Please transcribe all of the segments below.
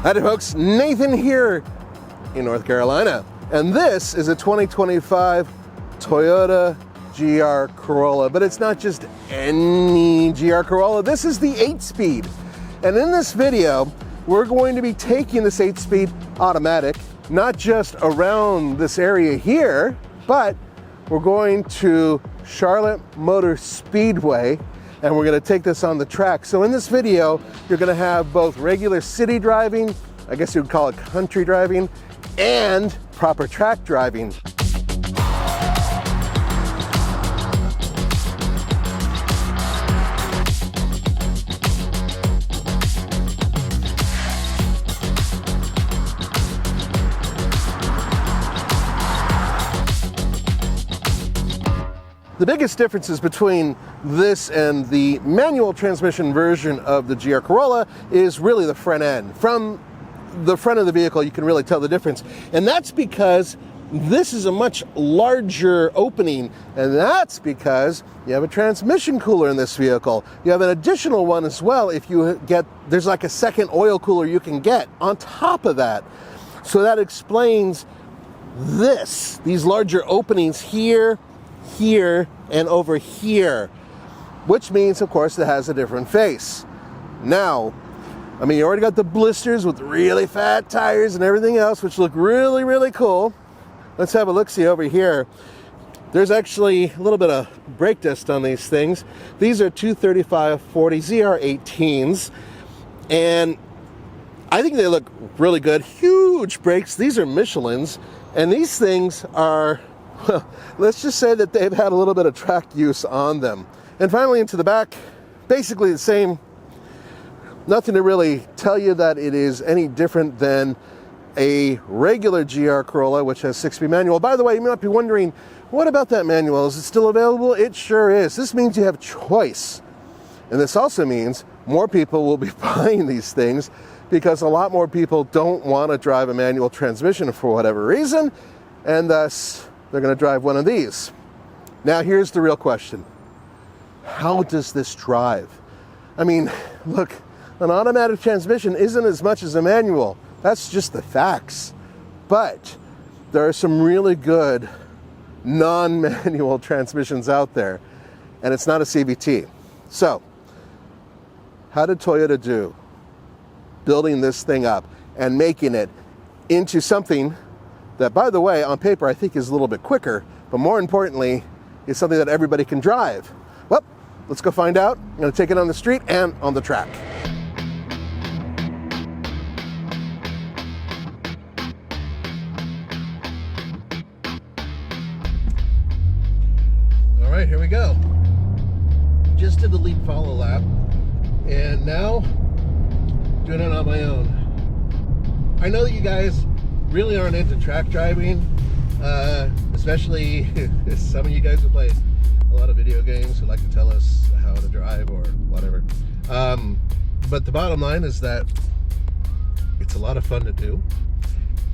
Howdy folks, Nathan here in North Carolina, and this is a 2025 Toyota GR Corolla, but it's not just any GR Corolla, this is the 8-speed. And in this video, we're going to be taking this 8-speed automatic, not just around this area here, but we're going to Charlotte Motor Speedway, and we're going to take this on the track. So in this video, you're going to have both regular city driving, I guess you would call it country driving, and proper track driving. The biggest differences between this and the manual transmission version of the GR Corolla is really the front end. From the front of the vehicle, you can really tell the difference. And that's because this is a much larger opening, and that's because you have a transmission cooler in this vehicle. You have an additional one as well if you get, there's like a second oil cooler you can get on top of that. So that explains these larger openings here, here, and over here, which means, of course, it has a different face. Now, I mean, you already got the blisters with really fat tires and everything else, which look really, really cool. Let's have a look-see over here. There's actually a little bit of brake dust on these things. These are 235/40 ZR18s, and I think they look really good. Huge brakes. These are Michelin's, and these things are, well, let's just say that they've had a little bit of track use on them. And finally, into the back, basically the same. Nothing to really tell you that it is any different than a regular GR Corolla, which has 6-speed manual. By the way, you might be wondering, what about that manual? Is it still available? It sure is. This means you have choice. And this also means more people will be buying these things because a lot more people don't want to drive a manual transmission for whatever reason, and thus they're going to drive one of these. Now, here's the real question. How does this drive? I mean, look, an automatic transmission isn't as much as a manual. That's just the facts. But there are some really good non-manual transmissions out there, and it's not a CVT. So, how did Toyota do building this thing up and making it into something that, by the way, on paper I think is a little bit quicker, but more importantly, is something that everybody can drive? Well, let's go find out. I'm going to take it on the street and on the track. All right, here we go. Just did the lead follow lap, and now doing it on my own. I know that you guys really aren't into track driving, especially some of you guys who play a lot of video games who like to tell us how to drive or whatever. But the bottom line is that it's a lot of fun to do,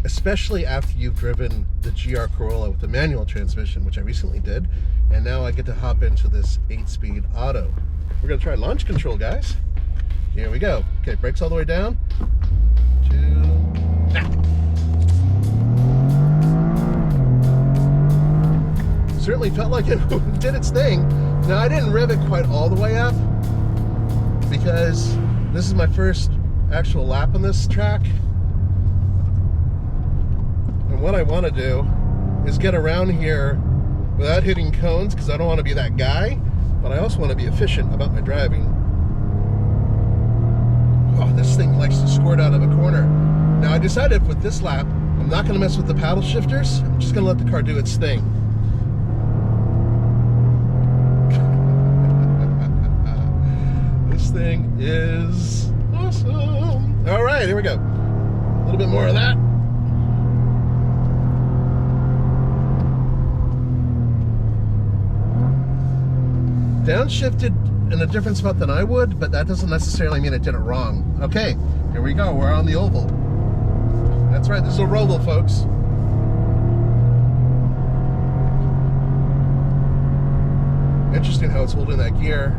especially after you've driven the GR Corolla with the manual transmission, which I recently did, and now I get to hop into this 8-speed auto. We're gonna try launch control, guys. Here we go. Okay, brakes all the way down. 2, back. Certainly felt like it did its thing. Now, I didn't rev it quite all the way up because this is my first actual lap on this track. And what I want to do is get around here without hitting cones, because I don't want to be that guy, but I also want to be efficient about my driving. Oh, this thing likes to squirt out of a corner. Now, I decided with this lap, I'm not going to mess with the paddle shifters. I'm just going to let the car do its thing. This thing is awesome. All right, here we go. A little bit more of that. Downshifted in a different spot than I would, but that doesn't necessarily mean it did it wrong. Okay, here we go. We're on the oval. That's right, this is a roval, folks. Interesting how it's holding that gear.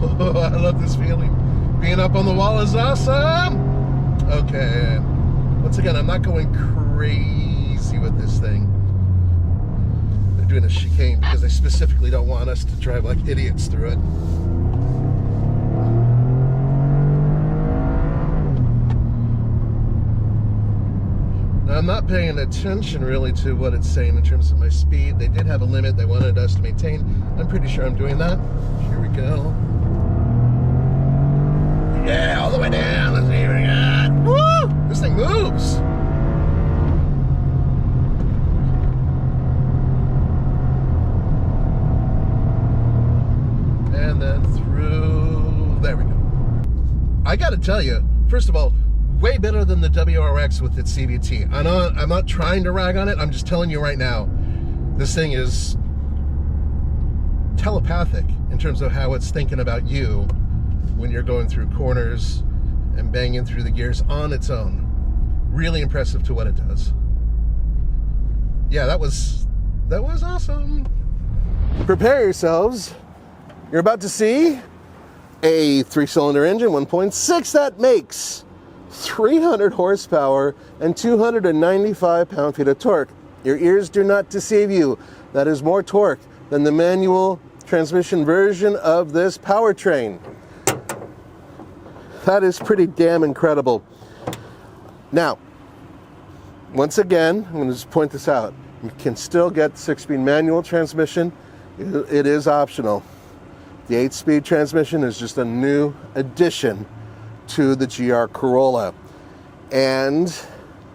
Oh, I love this feeling. Being up on the wall is awesome. Okay. Once again, I'm not going crazy with this thing. They're doing a chicane because they specifically don't want us to drive like idiots through it. Now, I'm not paying attention really to what it's saying in terms of my speed. They did have a limit they wanted us to maintain. I'm pretty sure I'm doing that. Here we go. Yeah, all the way down. Let's see what we got. Woo! This thing moves. And then through. There we go. I gotta tell you, first of all, way better than the WRX with its CVT. I'm not trying to rag on it. I'm just telling you right now, this thing is telepathic in terms of how it's thinking about you when you're going through corners and banging through the gears on its own. Really impressive to what it does. Yeah, that was awesome. Prepare yourselves. You're about to see a 3-cylinder engine, 1.6, that makes 300 horsepower and 295 pound-feet of torque. Your ears do not deceive you. That is more torque than the manual transmission version of this powertrain. That is pretty damn incredible. Now, once again, I'm going to just point this out. You can still get 6-speed manual transmission. It is optional. The 8-speed transmission is just a new addition to the GR Corolla. And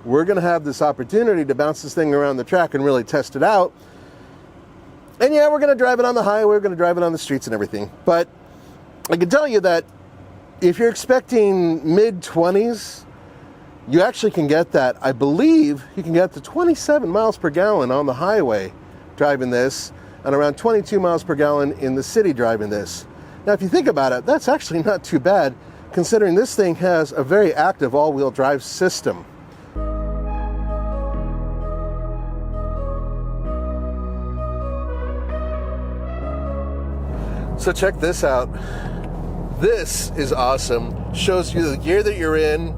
we're going to have this opportunity to bounce this thing around the track and really test it out. And yeah, we're going to drive it on the highway, we're going to drive it on the streets and everything. But I can tell you that if you're expecting mid-20s, you actually can get that. I believe you can get to 27 miles per gallon on the highway driving this, and around 22 miles per gallon in the city driving this. Now, if you think about it, that's actually not too bad, considering this thing has a very active all-wheel drive system. So check this out. This is awesome. Shows you the gear that you're in.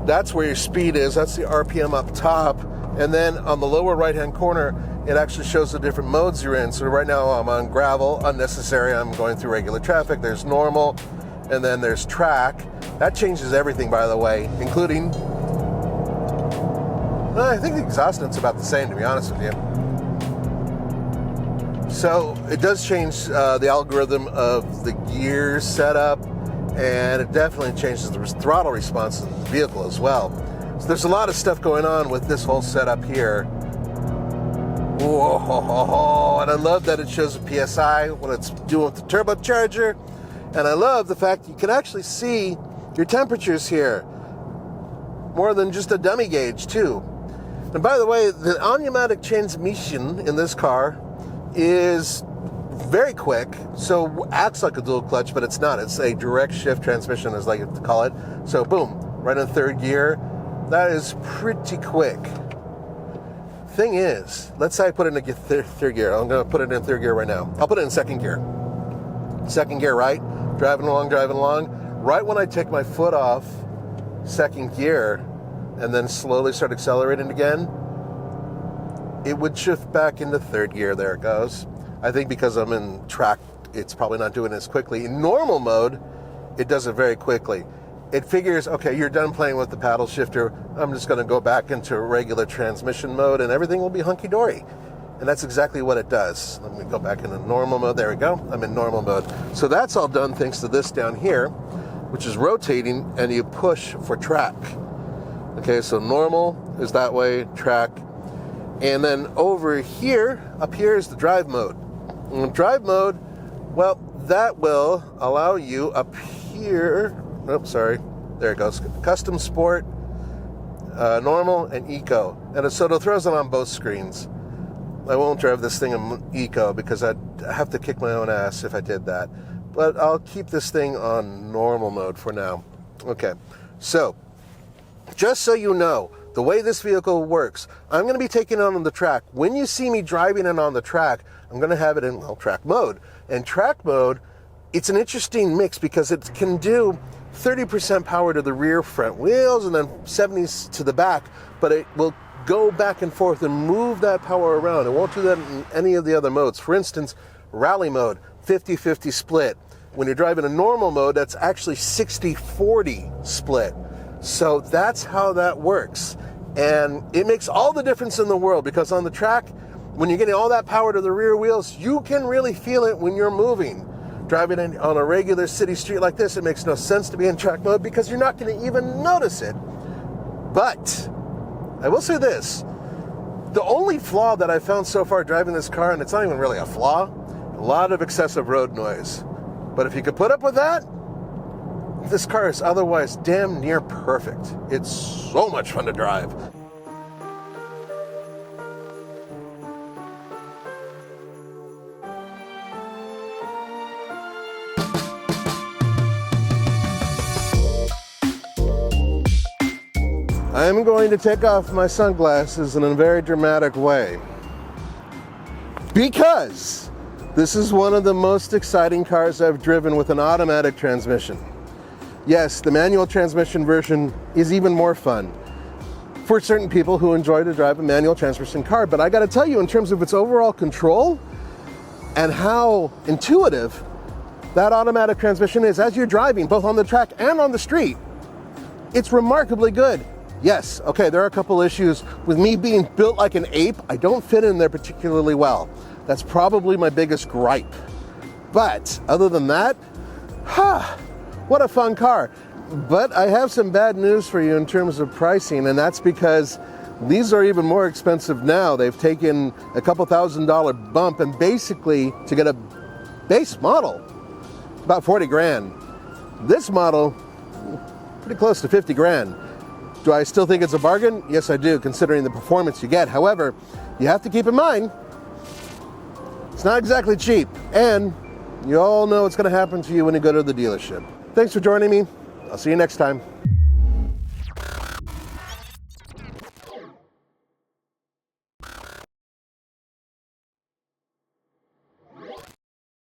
That's where your speed is. That's the RPM up top. And then on the lower right-hand corner, it actually shows the different modes you're in. So right now I'm on gravel, unnecessary. I'm going through regular traffic. There's normal, and then there's track. That changes everything, by the way, including, I think the exhaust note's about the same, to be honest with you. So it does change the algorithm of the gear setup, and it definitely changes the throttle response of the vehicle as well. So there's a lot of stuff going on with this whole setup here. Whoa, and I love that it shows the PSI, what it's doing with the turbocharger, and I love the fact that you can actually see your temperatures here, more than just a dummy gauge too. And by the way, the pneumatic transmission in this car is very quick, so acts like a dual clutch, but it's not. It's a direct shift transmission, as I like to call it. So boom, right in third gear. That is pretty quick. Thing is, let's say I put it in third gear. I'm going to put it in third gear right now. I'll put it in second gear. Second gear, right? Driving along. Right when I take my foot off second gear and then slowly start accelerating again, it would shift back into third gear. There it goes. I think because I'm in track, it's probably not doing it as quickly. In normal mode, it does it very quickly. It figures, okay, you're done playing with the paddle shifter. I'm just going to go back into regular transmission mode and everything will be hunky-dory. And that's exactly what it does. Let me go back into normal mode. There we go. I'm in normal mode. So that's all done thanks to this down here, which is rotating, and you push for track. Okay, so normal is that way, track. And then over here, up here is the drive mode. And drive mode, well, that will allow you up here, oops, sorry, there it goes, custom sport, normal, and eco. And so it throws it on both screens. I won't drive this thing in eco because I'd have to kick my own ass if I did that. But I'll keep this thing on normal mode for now. Okay, so just so you know, the way this vehicle works, I'm going to be taking it on the track. When you see me driving it on the track, I'm going to have it in, well, track mode. And track mode it's an interesting mix because it can do 30% power to the rear front wheels and then 70s to the back, but it will go back and forth and move that power around. It won't do that in any of the other modes. For instance, rally mode, 50-50 split. When you're driving a normal mode, that's actually 60-40 split. So that's how that works. And it makes all the difference in the world, because on the track, when you're getting all that power to the rear wheels, you can really feel it when you're moving. Driving on a regular city street like this, it makes no sense to be in track mode because you're not going to even notice it. But I will say this, the only flaw that I found so far driving this car, and it's not even really a flaw, a lot of excessive road noise. But if you could put up with that, this car is otherwise damn near perfect. It's so much fun to drive. I'm going to take off my sunglasses in a very dramatic way, because this is one of the most exciting cars I've driven with an automatic transmission. Yes, the manual transmission version is even more fun for certain people who enjoy to drive a manual transmission car, but I gotta tell you, in terms of its overall control and how intuitive that automatic transmission is as you're driving, both on the track and on the street, it's remarkably good. Yes, okay, there are a couple issues. With me being built like an ape, I don't fit in there particularly well. That's probably my biggest gripe. But other than that, what a fun car. But I have some bad news for you in terms of pricing, and that's because these are even more expensive now. They've taken a couple $1,000 bump, and basically to get a base model, about 40 grand. This model, pretty close to 50 grand. Do I still think it's a bargain? Yes, I do, considering the performance you get. However, you have to keep in mind, it's not exactly cheap, and you all know what's going to happen to you when you go to the dealership. Thanks for joining me. I'll see you next time.